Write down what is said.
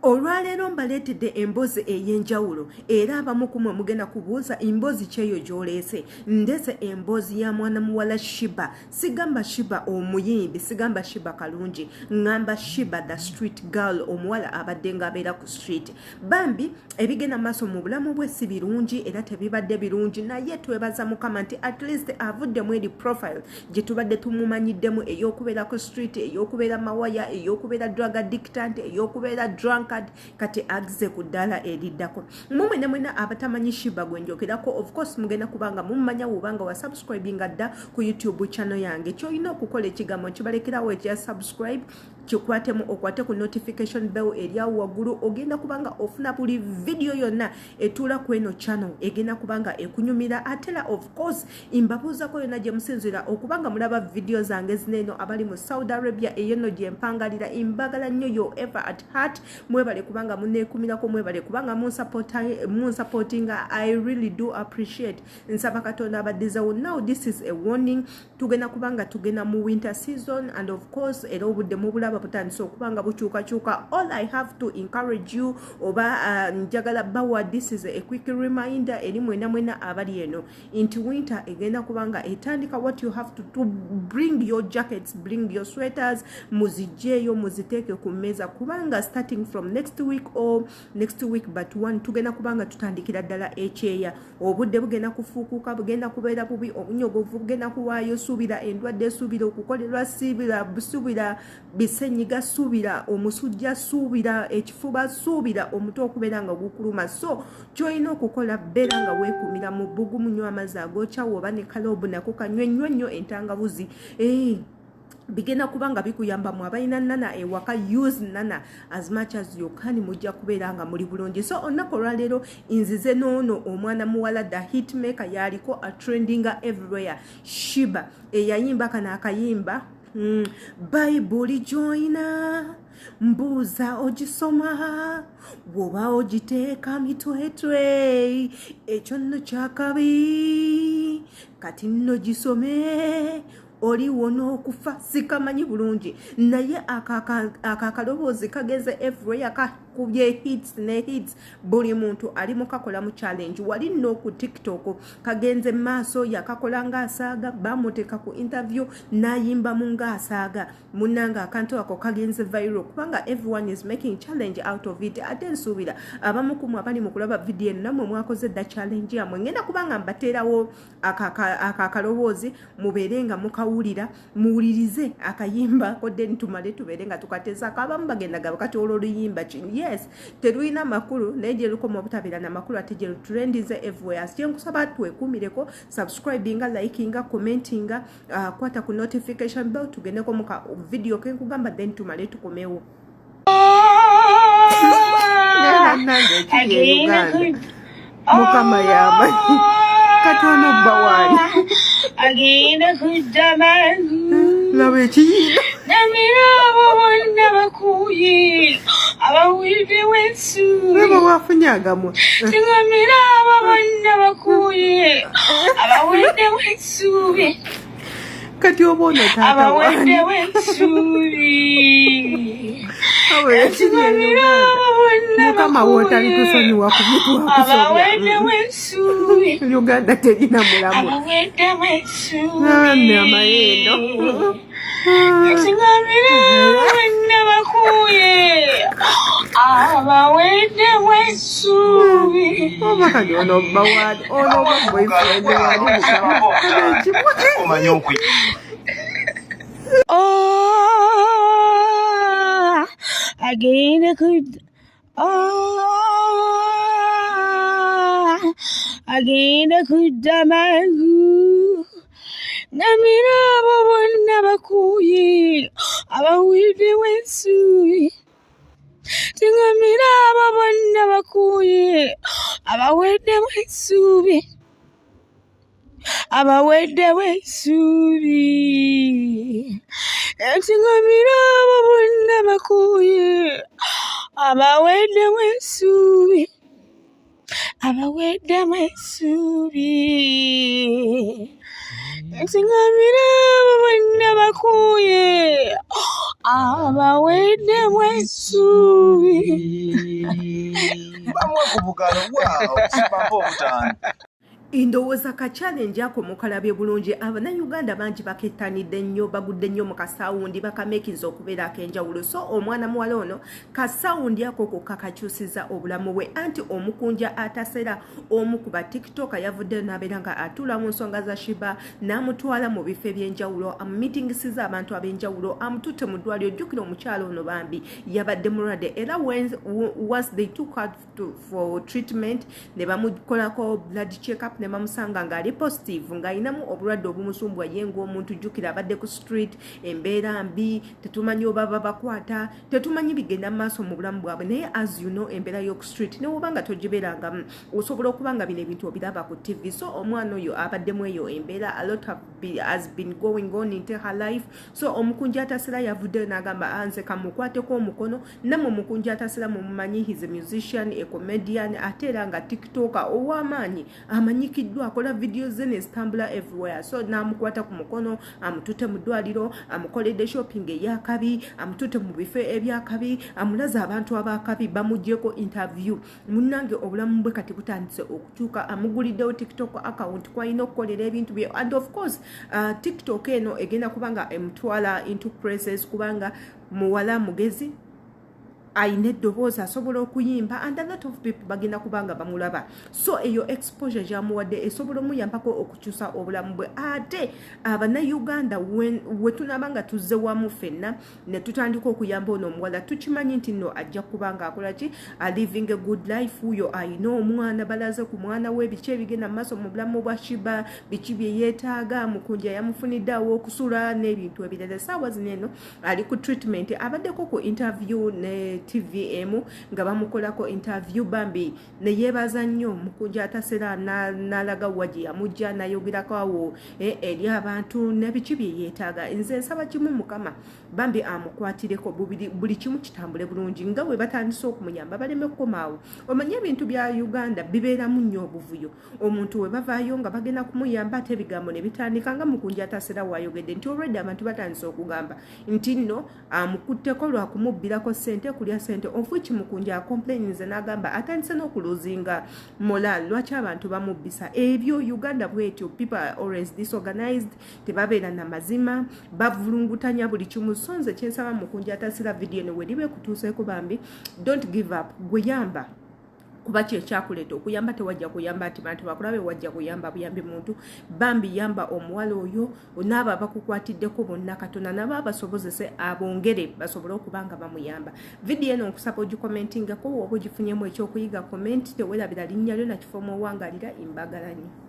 olwaleero mbaleetedde emboozi ey'enjawulo era abamu ku mmwe mugenda kubuuza emboozi kyeyo gy'oleese. Ndeese emboozi ya mwana muwala Sheebah. Sigamba Sheebah omuyimbi, sigamba Sheebah kalungi, ngamba Sheebah the street girl, omuwala abadde ng'abeera ku street. Bambi ebigenda maaso mu bulamu bwe si birungi era tebibadde birungi, naye twebaza Mukama nti at least avuddemu eri profile gye tubadde tumumanyiddemu ey'okubeera ku street, ey'okubeera mawaya, ey'okubeera drug addictant, ey'okubeera drunkard, kati agize ku ddaala eriddako. Mumwe ne mwena abatamanyi Sheebah gwe njogerako, of course mugenda kubanga mumumanya wobanga wa subscribinga dda ku YouTube channel yange. Kyolina okukola ekigambo kibalekerawo ekya subscribe, kikwatemu okwate ku notification bell eryawo waggulu, ogenda kubanga ofuna buli video yonna etuula ku eno channel egenda kubanga ekunyumira. Atela of course imbabuuzako yonna gye musinzira okubanga mulaba video zange zineeno abali mu Saudi Arabia, eyono gye mpangalira, imbagala nnyo yo ever at heart. Mwebale kubanga muneekumirako, mwebale kubanga munsupportinga. I really do appreciate. Nsaba Katonda abaddizewo. Now this is a warning. Tugenda kubanga tugenda mu winter season and of course era obudde mu bulaba butandise okubanga bukyukakyuka. All I have to encourage you oba njagala bawa, this is a quick reminder eri mwena abali eno into winter egenda kubanga etandika. What you have to do, bring your jackets, bring your sweaters, muzijeyo muziteeke ku mmeeza kubanga starting from next week or next week but one tugenda kubanga tutandikira ddala ekyeya. Obudde bugenda kufuukuka, bugenda kubeera bubi, obunyogovu bugenda kuwaayo, suubira endwadde, suubira okukolerwa, suubira bisenyiga, suubira omusujja, suubira ekifuba, suubira omutwe okubeera nga gukuluma. So kyolina okukola beera nga weekumira mu bbugumu, nnyo amazzi agokya, oba ne kaloobu nako kanywe nnyo entangabuzi. Bigenda kubanga bikuyamba mu abalina nana ewaka, use nana as much as you can, mujja kubeera nga muli bulungi. So olunaku olwaleero nzize noono omwana muwala the hitmaker yaliko a trendinga everywhere, Sheebah eyayimba kana akayimba Bayibuli joina mbuuza ogisoma bw'oba ogiteeka mitwetwe, ekyo nno kyakabi kati nno gisome oliwo n'okufa. Sikamanyi bulungi naye akakaloboozi kageze everywhere, kakubye hits ne hits, buli muntu ali mukakola mu challenge. Wali nno ku TikTok kagenze maaso yakakola ng'asaaga, bamuteeka ku interview n'ayimba mu ng'asaaga, munnanga akantu ako kagenze viral kubanga everyone is making challenge out of it. Ate nsuubira abamu ku mmwe abali mu kulaba video eno nammwe mwakoze dda challenge yammwe. Ngenda kubanga mbateerawo akakaloboozi mubeere nga mukawulira, muwulirize akayimba kodde ntumale tubeere nga tukatezaako. Abamu bagendaga kati olw'oluyimba kino, yes terulina makulu naye gye lukoma obutabeera na makulu ate gye lutrendize everywhere. Kye nkusaba twekuumireko, subscribinga, likinga, commentinga, kwata ku notification bell tugendeko mu video ke nkugamba then tumale tukomewo. Mukama yamanyi katono bawali agenda kuddamangu laba ekiyina namirabo bonna bakuye abawulidde wensu laba wafunye agamwa tingamirabo bonna bakuye abawulidde wensubi kati obona tata abawulidde wensubi Mukama wotali tusonyiwa ku bitu wakusobya Uganda terina mulamu nami amayendo abawedde wensubi obakali ono bawadi ono boyfriend wali Mukama omanyi okwi agenda kuddamangu namirabo bonna bakuye abawulidde wensubi tingamirabo bonna bakuye abawedde wensubi abawedde wensubi tingamirabo bonna bakuye abawedde wensubi abawedde wensubi tingamirabo bonna bakuye abawedde wensubi muggalo wow sibampa obutaano indowooza ka challenge ako mukalabye bulungi abannayuganda bangi bakettanidde nnyo bagudde nnyo mu kasawundi bakamekinza okubeera ak'enjawulo so omwana muwala ono kasawundi ako kokka kakyusiza obulamu bwe anti omukunja atasera omu ku ba tiktok yavuddeyo n'abeera nga atuula mu nsonga za Sheebah n'amutwala mu bifo eby'enjawulo amumitingisiza abantu ab'enjawulo amututte mu ddwaliro jjukira omukyalo ono bambi yabadde mulwadde era once they took her for treatment ne bamukolako blood check up ne bamusanga ng'ali positive ng'alinamu obulwadde obumusumbwa ye ng'omuntu jjukira abadde ku street embeera mbi tetumanyi oba babakwata tetumanyi bigenda mu maaso mu bulamu bwabwe naye as you know embeera y'oku street newoba nga togibeerangamu osobola okuba nga bino ebintu obiraba ku tv so omwana oyo abaddemu eyo embeera a lot has been going on in her life so omukunja atasera yavuddeyo n'agamba anze kamukwateko omukono nammwe omukunja atasera mumumanyi he's a musician a comedian ate era nga tiktoker ow'amaanyi amanyikiddwa akola videos ze nezitambula everywhere so n'amukwata ku mukono amututte mu ddwaliro amukoledde shopping ey'akabi amututte mu bifo ebyakabi amulaza abantu abakabi bamugyeko interview munnange obulamu bwe kati butandise okukyuka amuguliddewo tiktok account kwalina okukolera ebintu bye and of course tiktok eno egenda kubanga emutwala into places kubanga muwala mugezi ayina eddoboozi asobola okuyimba and a lot of people bagenda kubanga bamulaba so eyo exposure gyamuwadde esobola omuyambako okukyusa obulamu bwe ate abannayuganda we tunaba nga tuzze wamu ffenna ne tutandika okuyamba ono omuwala tukimanyi nti nno ajja kubanga akola ki living a good life uyo ayina omwana balaze ku mwana we biki ebigenda mu maaso mu bulamu bwa Sheebah biki bye yeetaaga mukunja yamufuniddeawo okusula n'ebintu ebirala essaawa zino eno ali ku treatment abaddeko ku interview ne TVM nga bamukolako interview bambi ne yeebaza nnyo mukunja atasera n'alaga waji yamujja nayogerako awo eri abantu nebiki bye yeetaaga nze nsaba kimu mukama bambi amukwatireko buli kimu kitambule bulungi nga we batandise okumuyamba baleme kukomaawo omanye ebintu bya Uganda bibeeramu nnyo obuvuyo omuntu we bavaayo nga bagenda kumuyamba ate ebigambo ne bitandika nga mukunja atasera wayogedde nti already abantu batandise okugamba nti nno amukutteko lwa kumubbirako ssente kulya ssente of which mukunja acomplainze n'agamba atandise n'okuluzinga moral lwaki abantu bamubbisa ebyo Uganda bwetyo people are always disorganized tebabeera na mazima bavulungutanya buli kimu so nze kyensaba mukunja atasera video ne weribe kutuuseeko bambi don't give up gweyamba kuba kyekyakuleeta okuyamba tewajja kuyamba ati bantu bakulabe wajja kuyamba buyambi muntu bambi yamba omuwala oyo n'abo abakukwatiddeko bonna Katonda nabo abasobozese abongere basobole okubanga bamuyamba video eno nkusaba ogikomentingako oba ogifunyemu ekyokuyiga comment tewerabira linnya lyo nakifo omuwangalira imbagalanyi